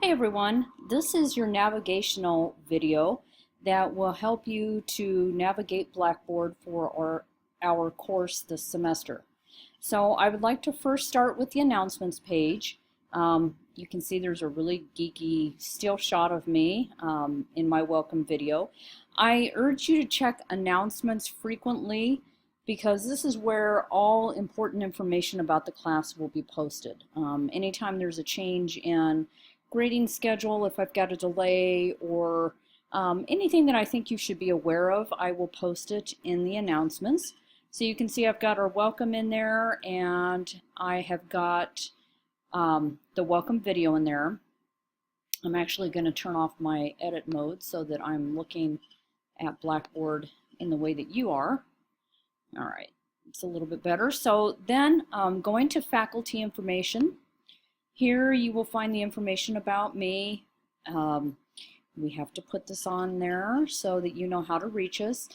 Hey everyone, this is your navigational video that will help you to navigate Blackboard for our course this semester. So I would like to first start with the announcements page. You can see there's a really geeky still shot of me in my welcome video. I urge you to check announcements frequently because this is where all important information about the class will be posted. Anytime there's a change in grading schedule, if I've got a delay or anything that I think you should be aware of, I will post it in the announcements. So you can see I've got our welcome in there, and I have got the welcome video in there. I'm actually going to turn off my edit mode so that I'm looking at Blackboard in the way that you are. All right, it's a little bit better. So then going to faculty information. Here you will find the information about me. We have to put this on there so that you know how to reach us.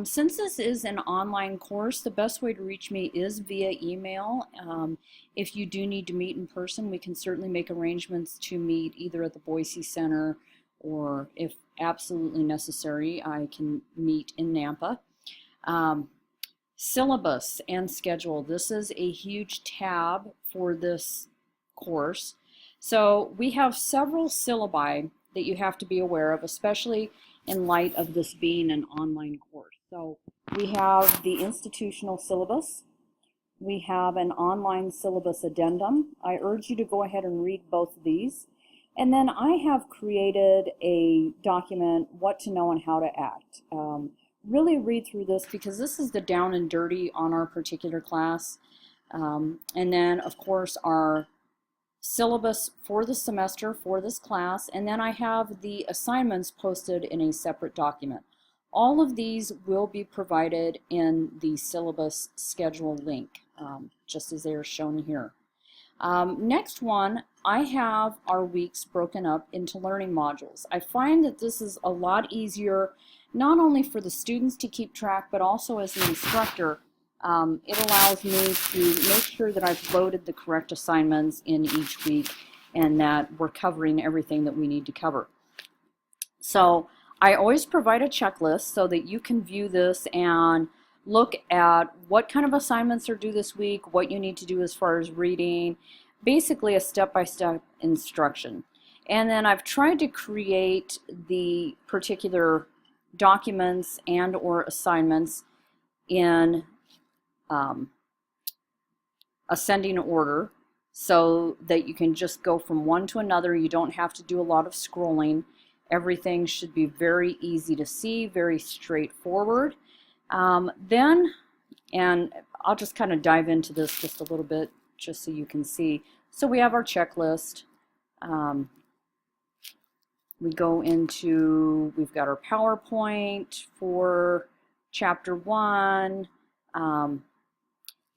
Since this is an online course, the best way to reach me is via email. If you do need to meet in person, we can certainly make arrangements to meet either at the Boise Center or, if absolutely necessary, I can meet in Nampa. Syllabus and schedule. This is a huge tab for this course. So we have several syllabi that you have to be aware of, especially in light of this being an online course. So we have the institutional syllabus. We have an online syllabus addendum. I urge you to go ahead and read both of these. And then I have created a document, what to know and how to act. Really read through this because this is the down and dirty on our particular class. And then, of course, our syllabus for the semester for this class, and then I have the assignments posted in a separate document. All of these will be provided in the syllabus schedule link, just as they are shown here. Next one, I have our weeks broken up into learning modules. I find that this is a lot easier, not only for the students to keep track, but also as an instructor. It allows me to make sure that I've loaded the correct assignments in each week and that we're covering everything that we need to cover. So I always provide a checklist so that you can view this and look at what kind of assignments are due this week, what you need to do as far as reading, basically a step-by-step instruction. And then I've tried to create the particular documents and or assignments in ascending order so that you can just go from one to another. You don't have to do a lot of scrolling. Everything should be very easy to see, very straightforward. And I'll just kind of dive into this just a little bit just so you can see. So we have our checklist. We go into, we've got our PowerPoint for Chapter 1.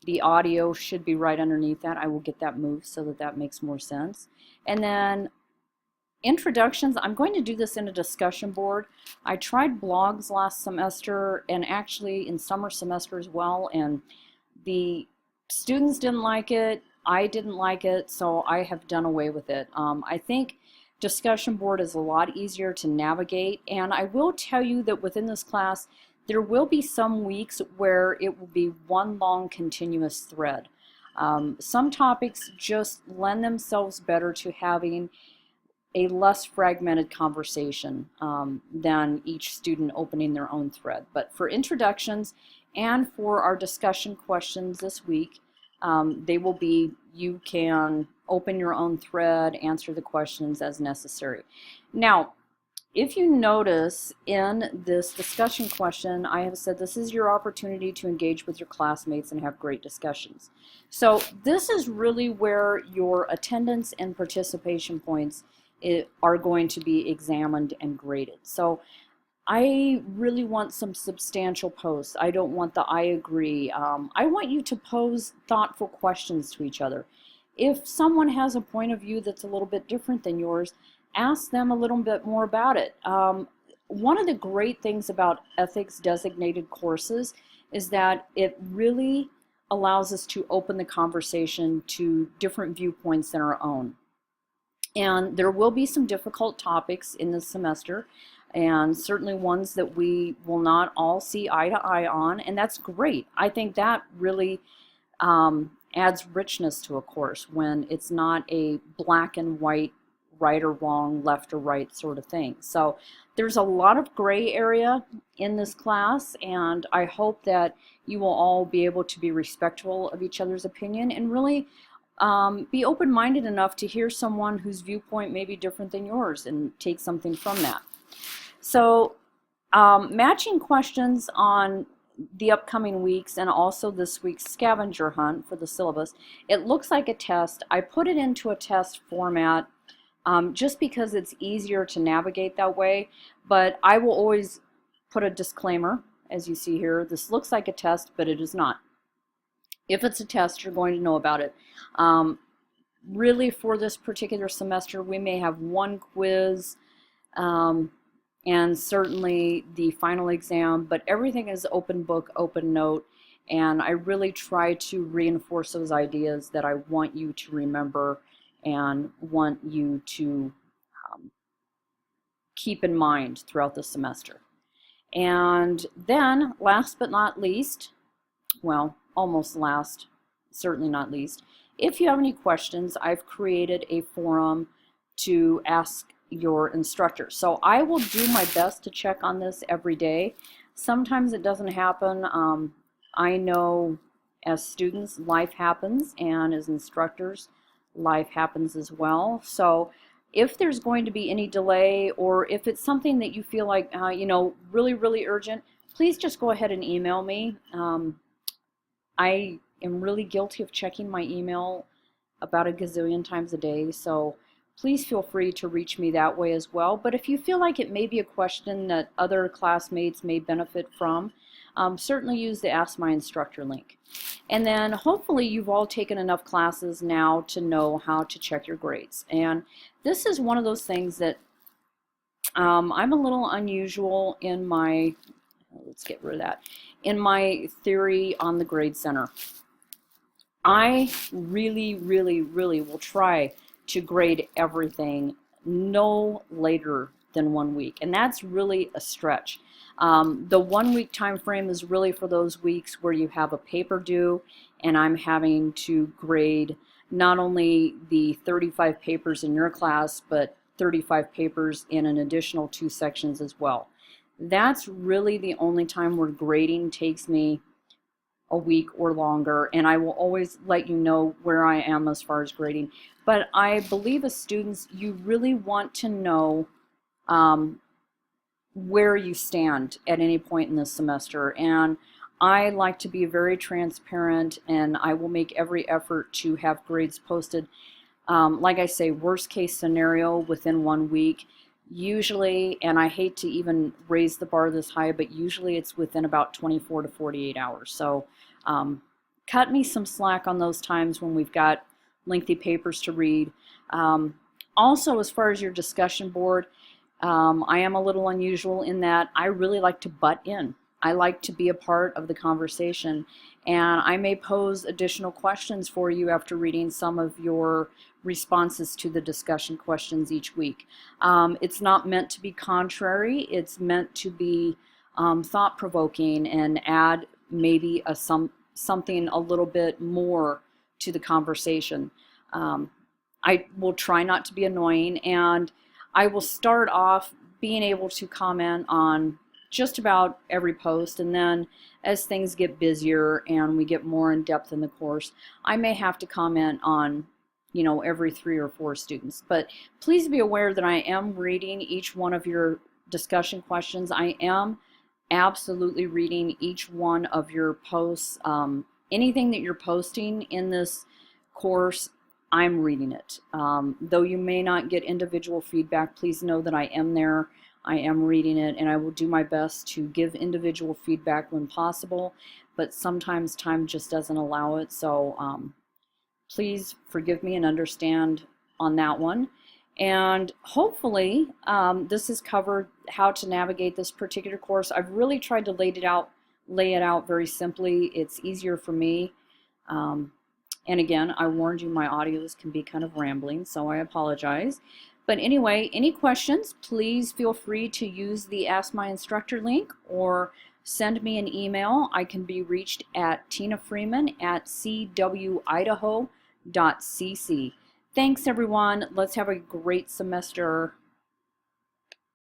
The audio should be right underneath that. I will get that moved so that that makes more sense. And then introductions, I'm going to do this in a discussion board. I tried blogs last semester and actually in summer semester as well, and the students didn't like it. I didn't like it, so I have done away with it. I think discussion board is a lot easier to navigate, and I will tell you that within this class there will be some weeks where it will be one long continuous thread. Some topics just lend themselves better to having a less fragmented conversation than each student opening their own thread. But for introductions and for our discussion questions this week, they will be, you can open your own thread, answer the questions as necessary. Now, if you notice in this discussion question, I have said this is your opportunity to engage with your classmates and have great discussions. So this is really where your attendance and participation points are going to be examined and graded. So I really want some substantial posts. I don't want the I agree. I want you to pose thoughtful questions to each other. If someone has a point of view that's a little bit different than yours, ask them a little bit more about it. One of the great things about ethics designated courses is that it really allows us to open the conversation to different viewpoints than our own. And there will be some difficult topics in this semester, and certainly ones that we will not all see eye to eye on, and that's great. I think that really adds richness to a course when it's not a black and white, right or wrong, left or right sort of thing. So there's a lot of gray area in this class, and I hope that you will all be able to be respectful of each other's opinion and really be open-minded enough to hear someone whose viewpoint may be different than yours and take something from that. So matching questions on the upcoming weeks and also this week's scavenger hunt for the syllabus, it looks like a test. I put it into a test format just because it's easier to navigate that way, but I will always put a disclaimer, as you see here. This looks like a test, but it is not. If it's a test, you're going to know about it. Really, for this particular semester, we may have one quiz, and certainly the final exam, but everything is open book, open note, and I really try to reinforce those ideas that I want you to remember and want you to keep in mind throughout the semester. And then, last but not least, well, almost last, certainly not least, if you have any questions, I've created a forum to ask your instructor. So I will do my best to check on this every day. Sometimes it doesn't happen. I know as students, life happens, and as instructors, life happens as well. So if there's going to be any delay, or if it's something that you feel like, really, really urgent, please just go ahead and email me. I am really guilty of checking my email about a gazillion times a day, so please feel free to reach me that way as well. But if you feel like it may be a question that other classmates may benefit from, certainly use the Ask My Instructor link. And then hopefully you've all taken enough classes now to know how to check your grades. And this is one of those things that I'm a little unusual in my, let's get rid of that, in my theory on the Grade Center. I really, really, really will try to grade everything no later than 1 week, and that's really a stretch. The 1 week time frame is really for those weeks where you have a paper due and I'm having to grade not only the 35 papers in your class, but 35 papers in an additional 2 sections as well. That's really the only time where grading takes me a week or longer, and I will always let you know where I am as far as grading. But I believe as students, you really want to know where you stand at any point in this semester, and I like to be very transparent, and I will make every effort to have grades posted, like I say, worst case scenario within 1 week. Usually, and I hate to even raise the bar this high, but usually it's within about 24 to 48 hours. So cut me some slack on those times when we've got lengthy papers to read. Also, as far as your discussion board, I am a little unusual in that I really like to butt in. I like to be a part of the conversation, and I may pose additional questions for you after reading some of your responses to the discussion questions each week. It's not meant to be contrary, it's meant to be thought-provoking and add maybe something a little bit more to the conversation. I will try not to be annoying, and I will start off being able to comment on just about every post, and then as things get busier and we get more in depth in the course, I may have to comment on every 3 or 4 students. But please be aware that I am reading each one of your discussion questions. I am absolutely reading each one of your posts. Anything that you're posting in this course, I'm reading it. Though you may not get individual feedback, please know that I am there. I am reading it, and I will do my best to give individual feedback when possible, but sometimes time just doesn't allow it. So please forgive me and understand on that one. And hopefully this has covered how to navigate this particular course. I've really tried to lay it out very simply. It's easier for me. And again, I warned you my audios can be kind of rambling, so I apologize. But anyway, any questions, please feel free to use the Ask My Instructor link or send me an email. I can be reached at tinafreeman@cwidaho.cc. Thanks everyone. Let's have a great semester